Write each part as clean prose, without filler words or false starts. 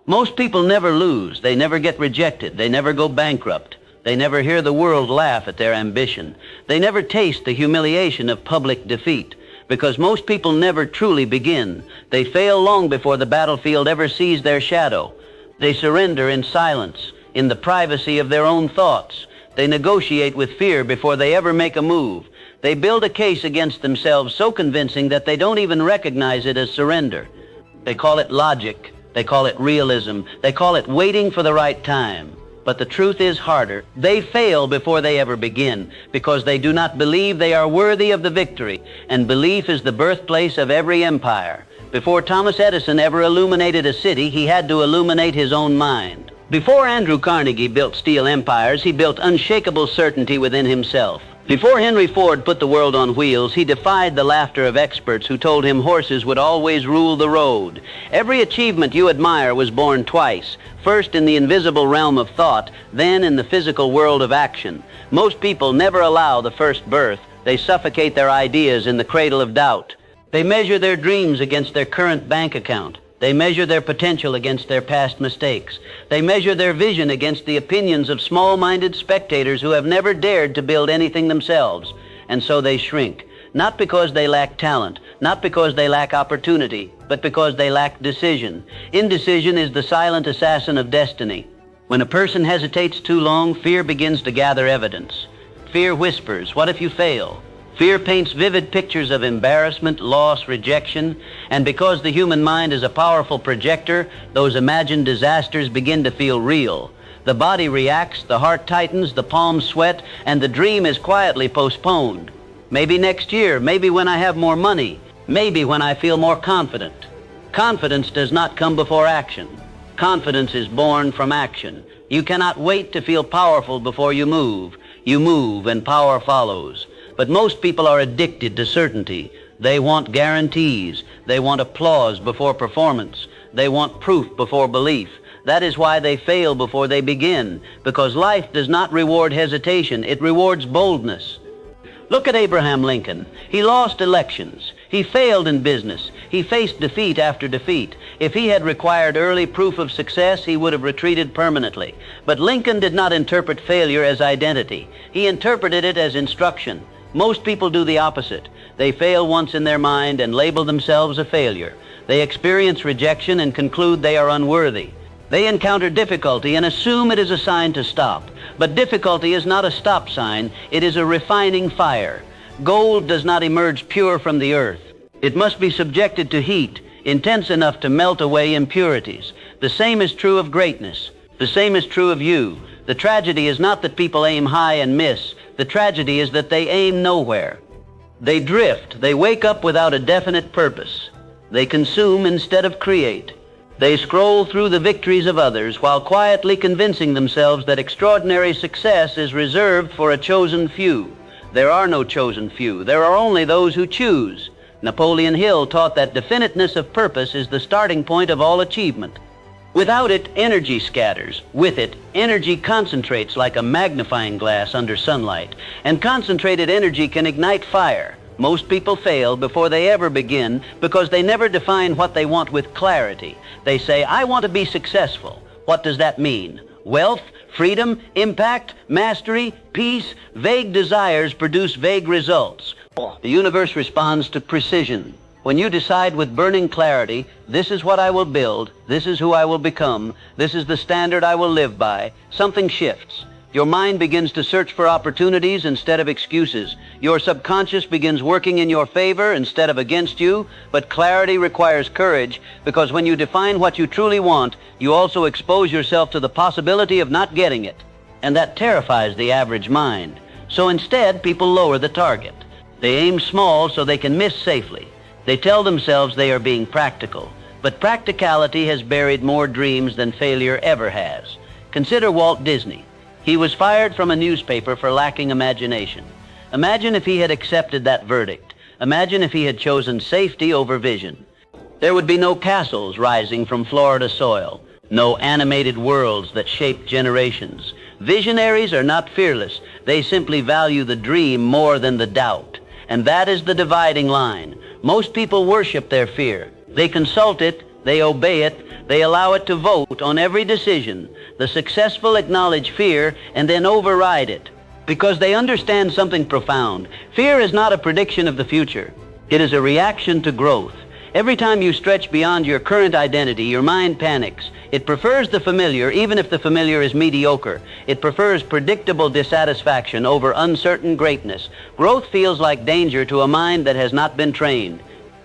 Most people never lose. They never get rejected. They never go bankrupt. They never hear the world laugh at their ambition. They never taste the humiliation of public defeat, because most people never truly begin. They fail long before the battlefield ever sees their shadow. They surrender in silence, in the privacy of their own thoughts. They negotiate with fear before they ever make a move. They build a case against themselves so convincing that they don't even recognize it as surrender. They call it logic. They call it realism. They call it waiting for the right time. But the truth is harder. They fail before they ever begin, because they do not believe they are worthy of the victory. And belief is the birthplace of every empire. Before Thomas Edison ever illuminated a city, he had to illuminate his own mind. Before Andrew Carnegie built steel empires, he built unshakable certainty within himself. Before Henry Ford put the world on wheels, he defied the laughter of experts who told him horses would always rule the road. Every achievement you admire was born twice, first in the invisible realm of thought, then in the physical world of action. Most people never allow the first birth. They suffocate their ideas in the cradle of doubt. They measure their dreams against their current bank account. They measure their potential against their past mistakes. They measure their vision against the opinions of small-minded spectators who have never dared to build anything themselves. And so they shrink, not because they lack talent, not because they lack opportunity, but because they lack decision. Indecision is the silent assassin of destiny. When a person hesitates too long, fear begins to gather evidence. Fear whispers, "What if you fail?" Fear paints vivid pictures of embarrassment, loss, rejection, and because the human mind is a powerful projector, those imagined disasters begin to feel real. The body reacts, the heart tightens, the palms sweat, and the dream is quietly postponed. Maybe next year, maybe when I have more money, maybe when I feel more confident. Confidence does not come before action. Confidence is born from action. You cannot wait to feel powerful before you move. You move and power follows. But most people are addicted to certainty. They want guarantees. They want applause before performance. They want proof before belief. That is why they fail before they begin, because life does not reward hesitation. It rewards boldness. Look at Abraham Lincoln. He lost elections. He failed in business. He faced defeat after defeat. If he had required early proof of success, he would have retreated permanently. But Lincoln did not interpret failure as identity. He interpreted it as instruction. Most people do the opposite. They fail once in their mind and label themselves a failure. They experience rejection and conclude they are unworthy. They encounter difficulty and assume it is a sign to stop. But difficulty is not a stop sign. It is a refining fire. Gold does not emerge pure from the earth. It must be subjected to heat, intense enough to melt away impurities. The same is true of greatness. The same is true of you. The tragedy is not that people aim high and miss. The tragedy is that they aim nowhere. They drift. They wake up without a definite purpose. They consume instead of create. They scroll through the victories of others while quietly convincing themselves that extraordinary success is reserved for a chosen few. There are no chosen few. There are only those who choose. Napoleon Hill taught that definiteness of purpose is the starting point of all achievement. Without it, energy scatters. With it, energy concentrates like a magnifying glass under sunlight. And concentrated energy can ignite fire. Most people fail before they ever begin because they never define what they want with clarity. They say, "I want to be successful." What does that mean? Wealth, freedom, impact, mastery, peace? Vague desires produce vague results. The universe responds to precision. When you decide with burning clarity, this is what I will build, this is who I will become, this is the standard I will live by, something shifts. Your mind begins to search for opportunities instead of excuses. Your subconscious begins working in your favor instead of against you. But clarity requires courage, because when you define what you truly want, you also expose yourself to the possibility of not getting it. And that terrifies the average mind. So instead, people lower the target. They aim small so they can miss safely. They tell themselves they are being practical. But practicality has buried more dreams than failure ever has. Consider Walt Disney. He was fired from a newspaper for lacking imagination. Imagine if he had accepted that verdict. Imagine if he had chosen safety over vision. There would be no castles rising from Florida soil, no animated worlds that shape generations. Visionaries are not fearless. They simply value the dream more than the doubt. And that is the dividing line. Most people worship their fear. They consult it, they obey it, They allow it to vote on every decision. The successful acknowledge fear and then override it because they understand something profound. Fear is not a prediction of the future. It is a reaction to growth. Every time you stretch beyond your current identity, your mind panics. It prefers the familiar, even if the familiar is mediocre. It prefers predictable dissatisfaction over uncertain greatness. Growth feels like danger to a mind that has not been trained.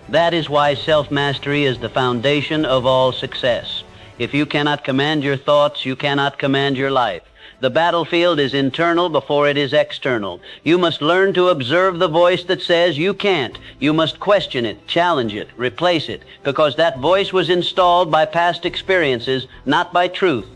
That is why self-mastery is the foundation of all success. If you cannot command your thoughts, you cannot command your life. The battlefield is internal before it is external. You must learn to observe the voice that says you can't. You must question it, challenge it, replace it, because that voice was installed by past experiences, not by truth.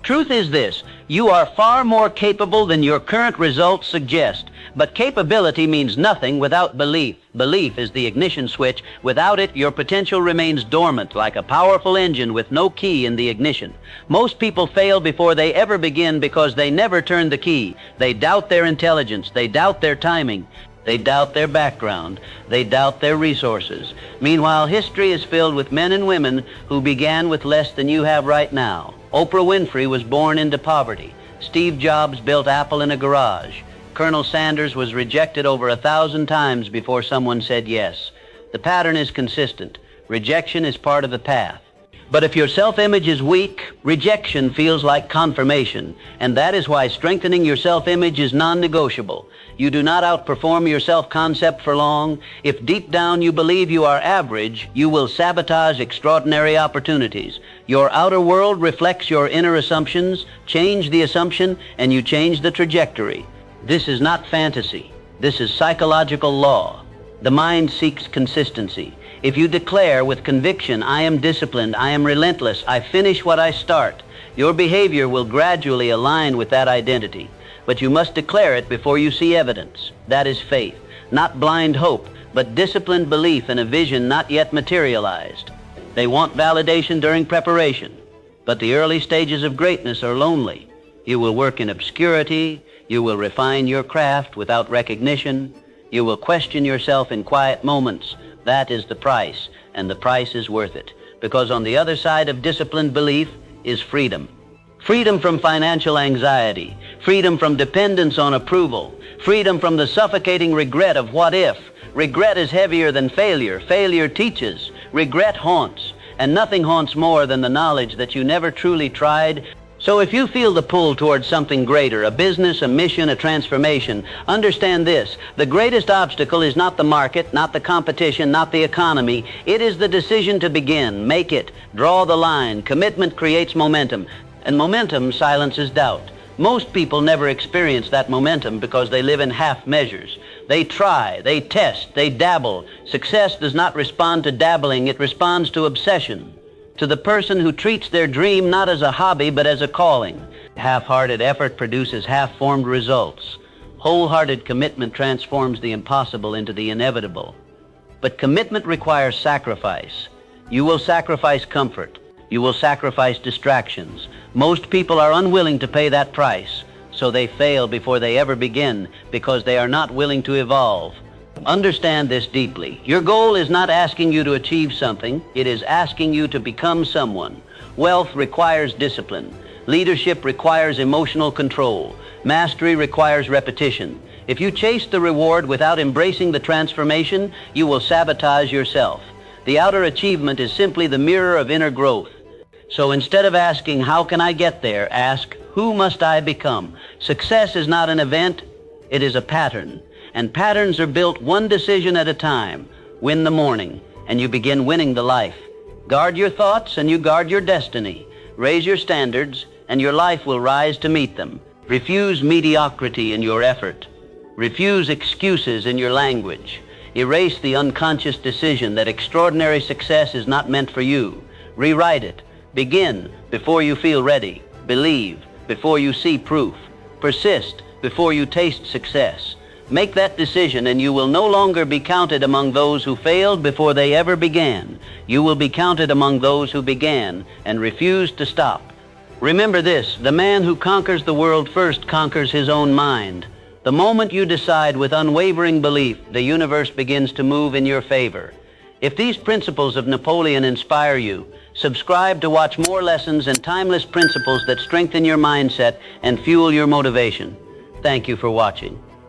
Truth is this: you are far more capable than your current results suggest. But capability means nothing without belief. Belief is the ignition switch. Without it, your potential remains dormant, like a powerful engine with no key in the ignition. Most people fail before they ever begin because they never turn the key. They doubt their intelligence. They doubt their timing. They doubt their background. They doubt their resources. Meanwhile, history is filled with men and women who began with less than you have right now. Oprah Winfrey was born into poverty. Steve Jobs built Apple in a garage. Colonel Sanders was rejected over 1,000 times before someone said yes. The pattern is consistent. Rejection is part of the path. But if your self-image is weak, rejection feels like confirmation, and that is why strengthening your self-image is non-negotiable. You do not outperform your self-concept for long. If deep down you believe you are average, you will sabotage extraordinary opportunities. Your outer world reflects your inner assumptions. Change the assumption, and you change the trajectory. This is not fantasy. This is psychological law. The mind seeks consistency. If you declare with conviction, I am disciplined, I am relentless, I finish what I start, your behavior will gradually align with that identity. But you must declare it before you see evidence. That is faith. Not blind hope, but disciplined belief in a vision not yet materialized. They want validation during preparation, but the early stages of greatness are lonely. You will work in obscurity. You will refine your craft without recognition. You will question yourself in quiet moments. That is the price, and the price is worth it, because on the other side of disciplined belief is freedom. Freedom from financial anxiety, freedom from dependence on approval, freedom from the suffocating regret of what if. Regret is heavier than failure. Failure teaches. Regret haunts, and nothing haunts more than the knowledge that you never truly tried. So if you feel the pull towards something greater, a business, a mission, a transformation, understand this: the greatest obstacle is not the market, not the competition, not the economy. It is the decision to begin. Make it. Draw the line. Commitment creates momentum, and momentum silences doubt. Most people never experience that momentum because they live in half measures. They try, they test, they dabble. Success does not respond to dabbling, it responds to obsession. To the person who treats their dream not as a hobby but as a calling. Half-hearted effort produces half-formed results. Wholehearted commitment transforms the impossible into the inevitable. But commitment requires sacrifice. You will sacrifice comfort. You will sacrifice distractions. Most people are unwilling to pay that price, so they fail before they ever begin because they are not willing to evolve. Understand this deeply. Your goal is not asking you to achieve something. It is asking you to become someone. Wealth requires discipline. Leadership requires emotional control. Mastery requires repetition. If you chase the reward without embracing the transformation, you will sabotage yourself. The outer achievement is simply the mirror of inner growth. So instead of asking, how can I get there, ask, who must I become? Success is not an event, it is a pattern. And patterns are built one decision at a time. Win the morning, and you begin winning the life. Guard your thoughts, and you guard your destiny. Raise your standards, and your life will rise to meet them. Refuse mediocrity in your effort. Refuse excuses in your language. Erase the unconscious decision that extraordinary success is not meant for you. Rewrite it. Begin before you feel ready. Believe before you see proof. Persist before you taste success. Make that decision, and you will no longer be counted among those who failed before they ever began. You will be counted among those who began and refused to stop. Remember this: the man who conquers the world first conquers his own mind. The moment you decide with unwavering belief, the universe begins to move in your favor. If these principles of Napoleon inspire you, Subscribe to watch more lessons and timeless principles that strengthen your mindset and fuel your motivation. Thank you for watching.